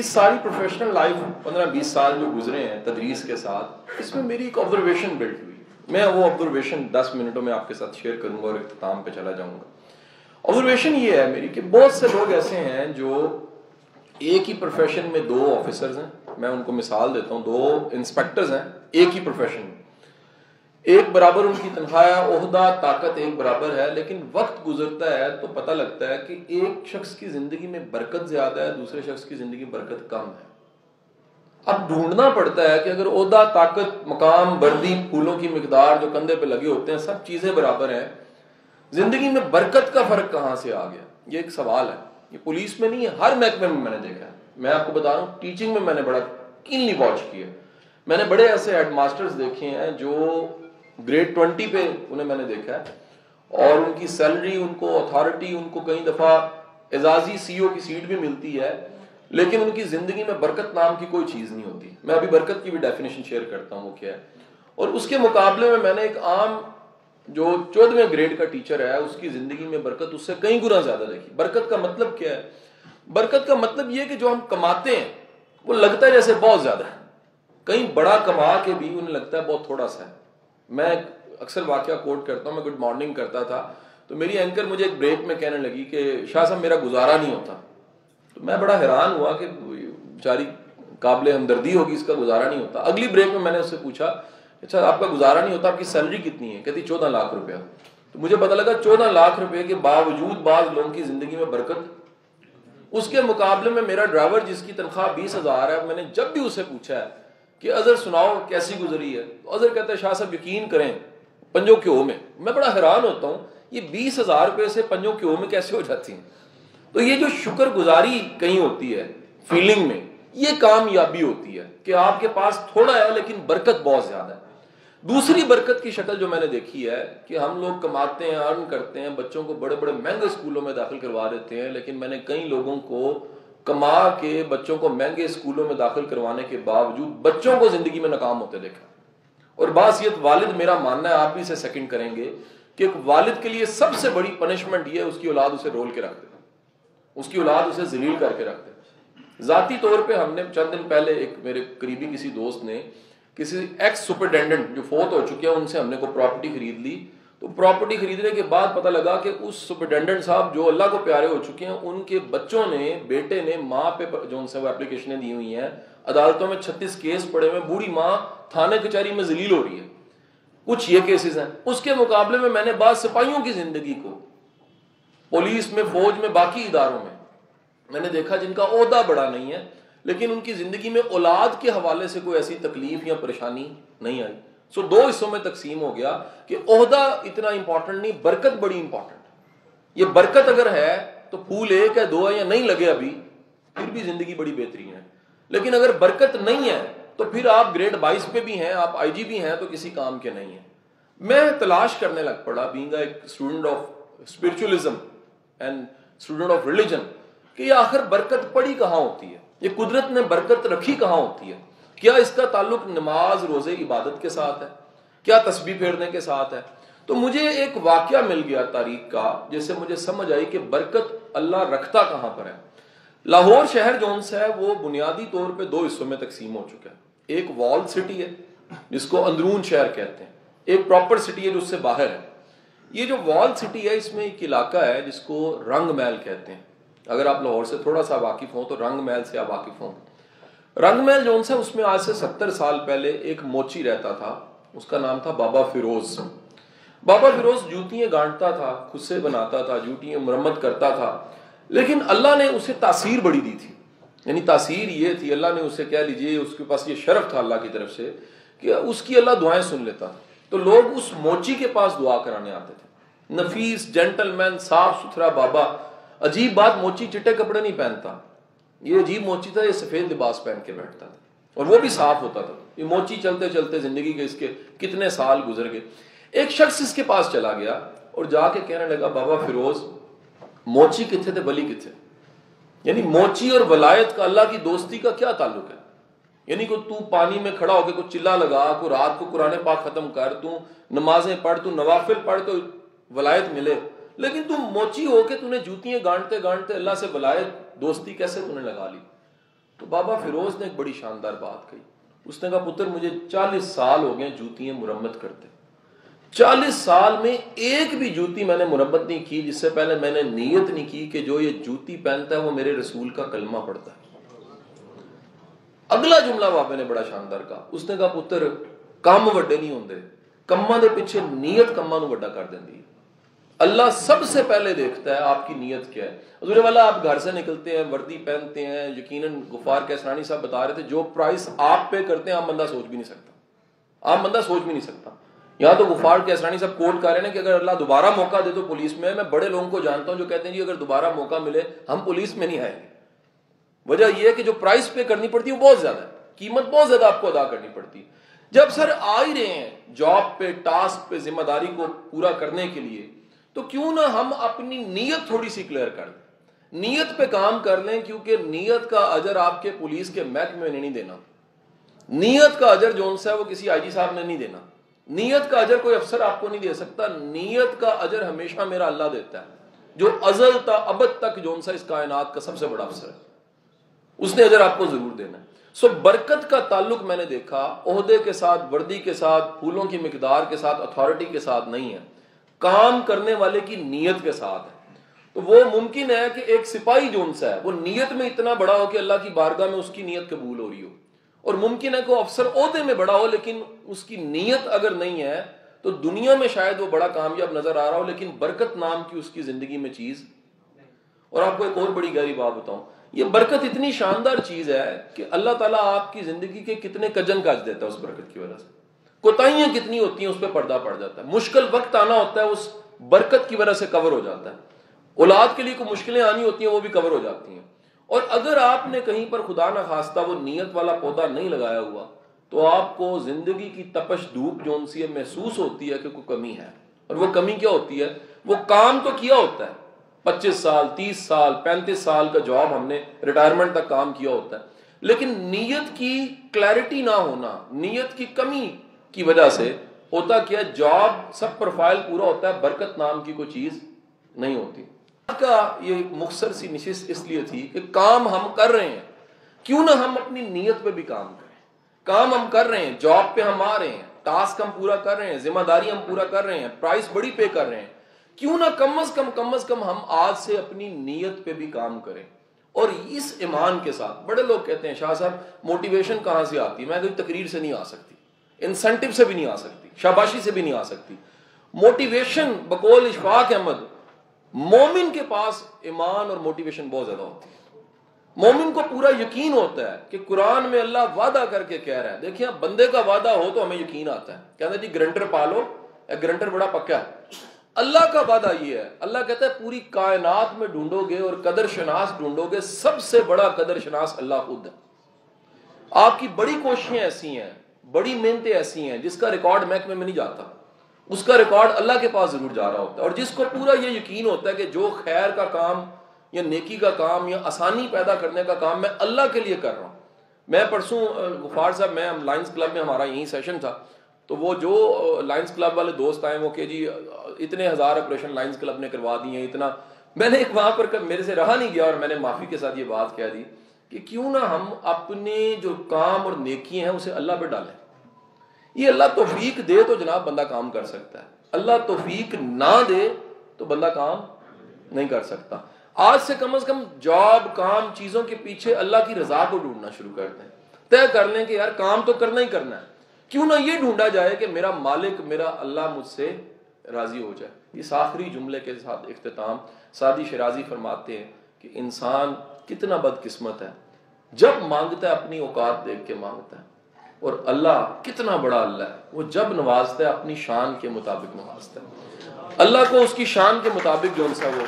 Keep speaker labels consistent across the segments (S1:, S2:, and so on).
S1: اس ساری professional life 15-20 سال جو گزرے ہیں تدریس کے ساتھ، اس میں میری ایک آبزرویشن بلڈ ہوئی. میں وہ آبزرویشن 10 منٹوں میں آپ کے ساتھ شیئر کروں گا اور اختتام پہ چلا جاؤں گا. آبزرویشن یہ ہے میری کہ بہت سے لوگ ایسے ہیں جو ایک ہی پروفیشن میں 2 آفیسرز ہیں. میں ان کو مثال دیتا ہوں، 2 انسپیکٹرز ہیں ایک ہی پروفیشن میں، ایک برابر ان کی تنخواہ، عہدہ، طاقت ایک برابر ہے، لیکن وقت گزرتا ہے تو پتہ لگتا ہے کہ ایک شخص کی زندگی میں برکت زیادہ ہے، دوسرے شخص کی زندگی میں برکت کم ہے. اب ڈھونڈنا پڑتا ہے کہ اگر عہدہ، طاقت، مقام، وردی، پھولوں کی مقدار جو کندھے پہ لگے ہوتے ہیں، سب چیزیں برابر ہیں، زندگی میں برکت کا فرق کہاں سے آ گیا؟ یہ ایک سوال ہے. یہ پولیس میں نہیں ہے، ہر محکمے میں میں نے دیکھا ہے. میں آپ کو بتا رہا ہوں، ٹیچنگ میں نے بڑا کینلی واچ کیا. میں نے بڑے ایسے ہیڈ ماسٹرز دیکھے ہیں جو گریڈ 20 پہ انہیں میں نے دیکھا ہے، اور ان کی سیلری، ان کو اتھارٹی، ان کو کئی دفعہ اعزازی CEO کی سیٹ بھی ملتی ہے، لیکن ان کی زندگی میں برکت نام کی کوئی چیز نہیں ہوتی. میں ابھی برکت کی بھی ڈیفینیشن شیئر کرتا ہوں وہ کیا ہے. اور اس کے مقابلے میں نے ایک عام جو 14ویں گریڈ کا ٹیچر ہے، اس کی زندگی میں برکت اس سے کئی گنا زیادہ دیکھی. برکت کا مطلب کیا ہے؟ برکت کا مطلب یہ کہ جو ہم کماتے ہیں وہ لگتا ہے جیسے بہت زیادہ ہے، کہیں بڑا کما کے بھی انہیں لگتا ہے بہت تھوڑا سا ہے. میں اکثر واقعہ کوٹ کرتا ہوں. میں گڈ مارننگ کرتا تھا تو میری اینکر مجھے ایک بریک میں کہنے لگی کہ شاہ صاحب میرا گزارا نہیں ہوتا. تو میں بڑا حیران ہوا کہ بیچاری قابل ہمدردی ہوگی، اس کا گزارا نہیں ہوتا. اگلی بریک میں نے اس سے پوچھا اچھا آپ کا گزارا نہیں ہوتا، آپ کی سیلری کتنی ہے؟ کہتی 14 لاکھ روپیہ. تو مجھے پتہ لگا 14 لاکھ روپے کے باوجود بعض لوگوں کی زندگی میں برکت. اس کے مقابلے میں میرا ڈرائیور جس کی تنخواہ 20,000 ہے، میں نے جب بھی اسے پوچھا ہے کہ اظہر سناؤ کیسی گزری ہے، تو اظہر کہتا ہے شاہ صاحب یقین کریں پنجوں کے او میں. میں بڑا حیران ہوتا ہوں یہ 20,000 روپے سے پنجوں کے او میں کیسے ہو جاتی ہیں. تو یہ جو شکر گزاری کہیں ہوتی ہے فیلنگ میں، یہ کامیابی ہوتی ہے کہ آپ کے پاس تھوڑا ہے لیکن برکت بہت زیادہ ہے. دوسری برکت کی شکل جو میں نے دیکھی ہے کہ ہم لوگ کماتے ہیں، ارن کرتے ہیں، بچوں کو بڑے بڑے مہنگے اسکولوں میں داخل کروا دیتے ہیں، لیکن میں نے کئی لوگوں کو کما کے بچوں کو مہنگے اسکولوں میں داخل کروانے کے باوجود بچوں کو زندگی میں ناکام ہوتے دیکھا. اور باصیت والد میرا ماننا ہے، آپ بھی اسے سیکنڈ کریں گے، کہ ایک والد کے لیے سب سے بڑی پنشمنٹ یہ ہے اس کی اولاد اسے رول کے رکھ دے، اس کی اولاد اسے ذلیل کر کے رکھ دے. ذاتی طور پہ ہم نے چند دن پہلے ایک میرے قریبی کسی دوست نے کسی ایکس سپرنٹینڈنٹ جو فوت ہو چکے ہیں ان سے ہم نے کوئی پراپرٹی خرید لی. تو پراپرٹی خریدنے کے بعد پتہ لگا کہ اس سپرنٹینڈنٹ صاحب جو اللہ کو پیارے ہو چکے ہیں، ان کے بچوں نے، بیٹے نے ماں پہ جو ان سے وہ اپلیکیشنیں دی ہوئی ہیں، عدالتوں میں 36 کیس پڑے ہوئے، بوڑھی ماں تھانے کچہری میں ذلیل ہو رہی ہے. کچھ یہ کیسز ہیں. اس کے مقابلے میں نے بعض سپاہیوں کی زندگی کو، پولیس میں، فوج میں، باقی اداروں میں نے دیکھا جن کا عہدہ بڑا نہیں ہے لیکن ان کی زندگی میں اولاد کے حوالے سے کوئی ایسی تکلیف یا پریشانی نہیں آئی. سو 2 حصوں میں تقسیم ہو گیا کہ عہدہ اتنا امپورٹنٹ نہیں، برکت بڑی امپورٹنٹ. یہ برکت اگر ہے تو پھول 1 ہے 2 ہے یا نہیں لگے ابھی پھر بھی زندگی بڑی بہترین ہے. لیکن اگر برکت نہیں ہے تو پھر آپ گریڈ 22 پہ بھی ہیں، آپ IG بھی ہیں تو کسی کام کے نہیں ہیں. میں تلاش کرنے لگ پڑا بینگ ایک student of spiritualism and student of religion کہ یہ آخر برکت پڑی کہاں ہوتی ہے، یہ قدرت نے برکت رکھی کہاں ہوتی ہے. کیا اس کا تعلق نماز، روزے، عبادت کے ساتھ ہے؟ کیا تسبیح پھیرنے کے ساتھ ہے؟ تو مجھے ایک واقعہ مل گیا تاریخ کا جس سے مجھے سمجھ آئی کہ برکت اللہ رکھتا کہاں پر ہے. لاہور شہر جون سا ہے وہ بنیادی طور پہ 2 حصوں میں تقسیم ہو چکا ہے. ایک وال سٹی ہے جس کو اندرون شہر کہتے ہیں، ایک پراپر سٹی ہے جو اس سے باہر ہے. یہ جو وال سٹی ہے اس میں ایک علاقہ ہے جس کو رنگ محل کہتے ہیں. اگر آپ لاہور سے تھوڑا سا واقف ہوں تو رنگ محل سے آپ واقف ہوں. رنگ محل جون سے اس میں آج سے 70 سال پہلے ایک موچی رہتا تھا، اس کا نام تھا بابا فیروز. بابا فیروز جوتیاں گانٹتا تھا، خود سے بناتا تھا، جوتیاں مرمت کرتا تھا، لیکن اللہ نے اسے تاثیر بڑی دی تھی. یعنی تاثیر یہ تھی، اللہ نے اسے کہہ لیجئے اس کے پاس یہ شرف تھا اللہ کی طرف سے کہ اس کی اللہ دعائیں سن لیتا تھا. تو لوگ اس موچی کے پاس دعا کرانے آتے تھے. نفیس، جینٹل مین، صاف ستھرا بابا. عجیب بات، موچی چٹے کپڑے نہیں پہنتا، یہ عجیب موچی تھا، یہ سفید لباس پہن کے بیٹھتا تھا اور وہ بھی صاف ہوتا تھا. یہ موچی چلتے چلتے زندگی کے اس کے کتنے سال گزر گئے. ایک شخص اس کے پاس چلا گیا اور جا کے کہنے لگا بابا فیروز موچی کتنے تھے ولی کتنے؟ یعنی موچی اور ولایت کا، اللہ کی دوستی کا کیا تعلق ہے؟ یعنی کوئی تو پانی میں کھڑا ہو کے کوئی چلا لگا، کوئی رات کو قرآن پاک ختم کر، تو نمازیں پڑھ، تو نوافل پڑھ تو ولایت ملے، لیکن تم موچی ہو کے تو نے جوتیاں گانٹتے گانٹتے اللہ سے ولایت دوستی کیسے تو نے لگا لی؟ تو بابا فیروز نے ایک بڑی شاندار بات کہی. اس نے کہا پتر مجھے 40 سال ہو گئے جوتیاں مرمت کرتے, 40 سال میں ایک بھی جوتی میں نے مرمت نہیں کی جس سے پہلے میں نے نیت نہیں کی کہ جو یہ جوتی پہنتا ہے وہ میرے رسول کا کلمہ پڑھتا ہے. اگلا جملہ بابا نے بڑا شاندار کہا. اس نے کہا پتر کام وڈے نہیں ہوندے, کماں دے پیچھے نیت کماں نو وڈا کر دیندی ہے. اللہ سب سے پہلے دیکھتا ہے آپ کی نیت کیا ہے. حضور والا آپ گھر سے نکلتے ہیں, وردی پہنتے ہیں, یقیناً غفار کیسرانی صاحب بتا رہے تھے جو پرائس آپ پے کرتے ہیں عام بندہ سوچ بھی نہیں سکتا, عام بندہ سوچ بھی نہیں سکتا. یہاں تو غفار کیسرانی صاحب کوٹ کر رہے ہیں کہ اگر اللہ دوبارہ موقع دے تو پولیس میں بڑے لوگوں کو جانتا ہوں جو کہتے ہیں جی اگر دوبارہ موقع ملے ہم پولیس میں نہیں آئیں گے. وجہ یہ ہے کہ جو پرائس پے کرنی پڑتی ہے وہ بہت زیادہ ہے, قیمت بہت زیادہ آپ کو ادا کرنی پڑتی ہے. جب سر آ ہی رہے ہیں جاب پہ, ٹاسک پہ, ذمہ داری کو پورا کرنے کے لیے, تو کیوں نہ ہم اپنی نیت تھوڑی سی کلیئر کر لیں, نیت پہ کام کر لیں, کیونکہ نیت کا اجر آپ کے پولیس کے محکمے نے نہیں دینا. نیت کا اجر جو ہے وہ کسی آئی جی صاحب نے نہیں دینا. نیت کا اجر کوئی افسر آپ کو نہیں دے سکتا. نیت کا اجر ہمیشہ میرا اللہ دیتا ہے جو ازل تا ابد تک جو اس کائنات کا سب سے بڑا افسر ہے, اس نے اجر آپ کو ضرور دینا ہے. سو برکت کا تعلق میں نے دیکھا عہدے کے ساتھ, وردی کے ساتھ, پھولوں کی مقدار کے ساتھ, اتھارٹی کے ساتھ نہیں ہے, کام کرنے والے کی نیت کے ساتھ ہے. تو وہ ممکن ہے کہ ایک سپاہی جو ہے وہ نیت میں اتنا بڑا ہو کہ اللہ کی بارگاہ میں اس کی نیت قبول ہو رہی ہو, اور ممکن ہے کہ وہ افسر عہدے میں بڑا ہو لیکن اس کی نیت اگر نہیں ہے تو دنیا میں شاید وہ بڑا کامیاب نظر آ رہا ہو لیکن برکت نام کی اس کی زندگی میں چیز. اور آپ کو ایک اور بڑی گہری بات بتاؤں, یہ برکت اتنی شاندار چیز ہے کہ اللہ تعالیٰ آپ کی زندگی کے کتنے کجن کاج دیتا ہے اس برکت کی وجہ سے. کوتاہیاں کتنی ہوتی ہیں اس پہ پردہ پڑ جاتا ہے, مشکل وقت آنا ہوتا ہے اس برکت کی وجہ سے کور ہو جاتا ہے, اولاد کے لیے کوئی مشکلیں آنی ہوتی ہیں وہ بھی کور ہو جاتی ہیں. اور اگر آپ نے کہیں پر خدا نہ خواستہ وہ نیت والا پودا نہیں لگایا ہوا تو آپ کو زندگی کی تپش دھوپ جو سی محسوس ہوتی ہے کہ کوئی کمی ہے. اور وہ کمی کیا ہوتی ہے, وہ کام تو کیا ہوتا ہے 25 سال 30 سال 35 سال کا جاب ہم نے ریٹائرمنٹ تک کام کیا ہوتا ہے, لیکن نیت کی کلیئرٹی نہ ہونا, نیت کی کمی کی وجہ سے ہوتا کیا, جاب سب پروفائل پورا ہوتا ہے, برکت نام کی کوئی چیز نہیں ہوتی. کا یہ مختصر سی نشست اس لیے تھی کہ کام ہم کر رہے ہیں, کیوں نہ ہم اپنی نیت پہ بھی کام کریں. کام ہم کر رہے ہیں, جاب پہ ہم آ رہے ہیں, ٹاسک ہم پورا کر رہے ہیں, ذمہ داری ہم پورا کر رہے ہیں, پرائس بڑی پے کر رہے ہیں, کیوں نہ کم از کم ہم آج سے اپنی نیت پہ بھی کام کریں. اور اس ایمان کے ساتھ بڑے لوگ کہتے ہیں شاہ صاحب موٹیویشن کہاں سے آتی ہے, میں کوئی تقریر سے نہیں آ سکتی, انسینٹیو سے بھی نہیں آ سکتی, شاباشی سے بھی نہیں آ سکتی. موٹیویشن بقول اشفاق احمد, مومن کے پاس ایمان اور موٹیویشن بہت زیادہ ہوتی ہے. مومن کو پورا یقین ہوتا ہے کہ قرآن میں اللہ وعدہ کر کے کہہ رہا ہے. دیکھیں بندے کا وعدہ ہو تو ہمیں یقین آتا ہے, کہتے ہیں جی گرنٹر پالو, گرنٹر بڑا پکا ہے. اللہ کا وعدہ یہ ہے, اللہ کہتا ہے پوری کائنات میں ڈھونڈو گے اور قدر شناس ڈھونڈو گے, سب سے بڑا قدر شناس اللہ خود ہے. آپ کی بڑی کوششیں ایسی ہیں, بڑی محنتیں ایسی ہیں جس کا ریکارڈ محکمے میں نہیں جاتا, اس کا ریکارڈ اللہ کے پاس ضرور جا رہا ہوتا ہے. اور جس کو پورا یہ یقین ہوتا ہے کہ جو خیر کا کام یا نیکی کا کام یا آسانی پیدا کرنے کا کام میں اللہ کے لیے کر رہا ہوں. میں پرسوں غفار صاحب, میں لائنز کلب میں ہمارا یہی سیشن تھا, تو وہ جو لائنز کلب والے دوست آئے وہ کہ جی اتنے ہزار آپریشن لائنز کلب نے کروا دی ہیں اتنا. میں نے ایک وہاں پر میرے سے رہا نہیں گیا اور میں نے معافی کے ساتھ یہ بات کہہ دی کہ کیوں نہ ہم اپنے جو کام اور نیکی ہیں اسے اللہ پہ ڈالیں. یہ اللہ توفیق دے تو جناب بندہ کام کر سکتا ہے, اللہ توفیق نہ دے تو بندہ کام نہیں کر سکتا. آج سے کم از کم جاب, کام, چیزوں کے پیچھے اللہ کی رضا کو ڈھونڈنا شروع کر دیں. طے کر لیں کہ یار کام تو کرنا ہی کرنا ہے, کیوں نہ یہ ڈھونڈا جائے کہ میرا مالک, میرا اللہ مجھ سے راضی ہو جائے. اس آخری جملے کے ساتھ اختتام, سعدی شیرازی فرماتے ہیں کہ انسان کتنا بد قسمت ہے, جب مانگتا ہے اپنی اوقات دیکھ کے مانگتا ہے, اور اللہ کتنا بڑا اللہ ہے, وہ جب نوازتا ہے اپنی شان کے مطابق نوازتا ہے. اللہ کو اس کی شان کے مطابق جو انسا وہ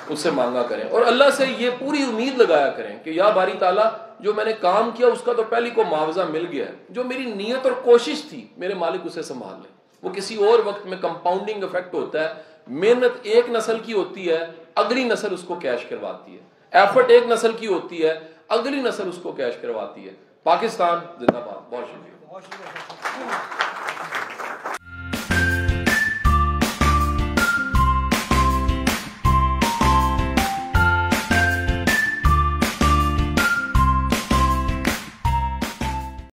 S1: اس سے مانگا کریں, اور اللہ سے یہ پوری امید لگایا کریں کہ یا باری تعالیٰ جو میں نے کام کیا اس کا تو پہلی کو معاوضہ مل گیا ہے, جو میری نیت اور کوشش تھی میرے مالک اسے سنبھال لے. وہ کسی اور وقت میں کمپاؤنڈنگ افیکٹ ہوتا ہے, محنت ایک نسل کی ہوتی ہے, اگلی نسل اس کو کیش کرواتی ہے, ایفرٹ ایک نسل کی ہوتی ہے, اگلی نسل اس کو کیش کرواتی ہے. پاکستان زندہ باد. بہت شکریہ.